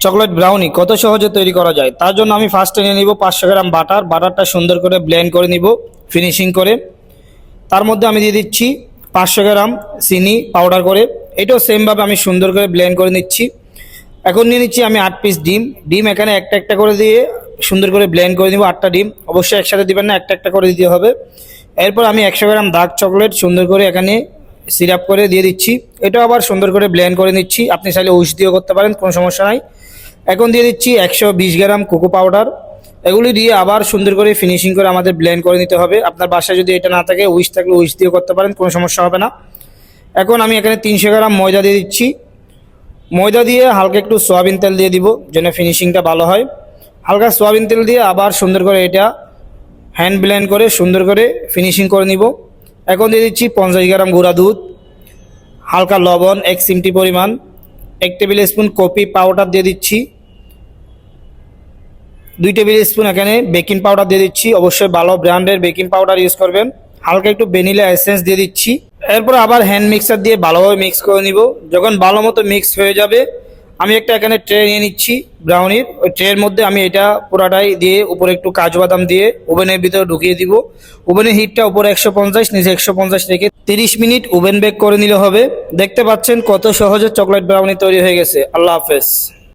Chocolate brownie কত সহজে তৈরি করা যায় তার জন্য আমি ফার্স্টে নিয়ে নিব 500 গ্রাম বাটারটা সুন্দর করে ব্লেন্ড করে নিব ফিনিশিং করে। তার মধ্যে আমি দিয়ে দিচ্ছি 500 গ্রাম চিনি পাউডার করে, এটাও সেমভাবে আমি সুন্দর করে ব্লেন্ড করে নিচ্ছি। এখন নিয়ে নিচ্ছি আমি 8 পিস ডিম এখানে একটা একটা করে দিয়ে সুন্দর করে ব্লেন্ড করে নিব। 8টা ডিম অবশ্যই একসাথে দিবেন না, একটা একটা করে দিতে হবে। এরপর আমি 100 গ্রাম ডার্ক চকলেট সুন্দর করে এখানে সিরাপ করে দিয়ে দিচ্ছি, এটাও আবার সুন্দর করে ব্লেন্ড করে নিচ্ছি। আপনি চাইলে উইশ দিয়েও করতে পারেন, কোনো সমস্যা নাই। এখন দিয়ে দিচ্ছি 120 গ্রাম কোকো পাউডার, এগুলি দিয়ে আবার সুন্দর করে ফিনিশিং করে আমাদের ব্লেন্ড করে নিতে হবে। আপনার বাসায় যদি এটা না থাকে উইশ থাকলে উইশ দিয়েও করতে পারেন, কোনো সমস্যা হবে না। এখন আমি এখানে 300 গ্রাম ময়দা দিয়ে দিচ্ছি, ময়দা দিয়ে হালকা একটু সয়াবিন তেল দিয়ে দিব যেন ফিনিশিংটা ভালো হয়। হালকা সয়াবিন তেল দিয়ে আবার সুন্দর করে এটা হ্যান্ড ব্লেন্ড করে সুন্দর করে ফিনিশিং করে নিব। এখন দিয়ে দিচ্ছি 50 গ্রাম গুঁড়া দুধ, হালকা লবণ 1 চিমটি পরিমাণ, 1 টেবিল স্পুন কফি পাউডার দিয়ে দিচ্ছি, 2 টেবিল স্পুন এখানে বেকিং পাউডার দিয়ে দিচ্ছি, অবশ্যই ভালো ব্র্যান্ডের বেকিং পাউডার ইউজ করবেন। হালকা একটু ভ্যানিলা এসেন্স দিয়ে দিচ্ছি। এরপর আবার হ্যান্ড মিক্সার দিয়ে ভালোভাবে মিক্স করে নিব। যখন ভালো মতো মিক্স হয়ে যাবে আমি একটা এখানে ট্রে নিয়ে নিচ্ছি ব্রাউনির, ওই ট্রের মধ্যে আমি এটা পুরাটাই দিয়ে উপরে একটু কাজু বাদাম দিয়ে ওভেনের ভিতরে ঢুকিয়ে দিব। ওভেনের হিটটা উপরে 150 নিচে 150 রেখে 30 মিনিট ওভেন বেক করে নিলে হবে। দেখতে পাচ্ছেন কত সহজে চকলেট ব্রাউনি তৈরি হয়ে গেছে। আল্লাহ হাফেজ।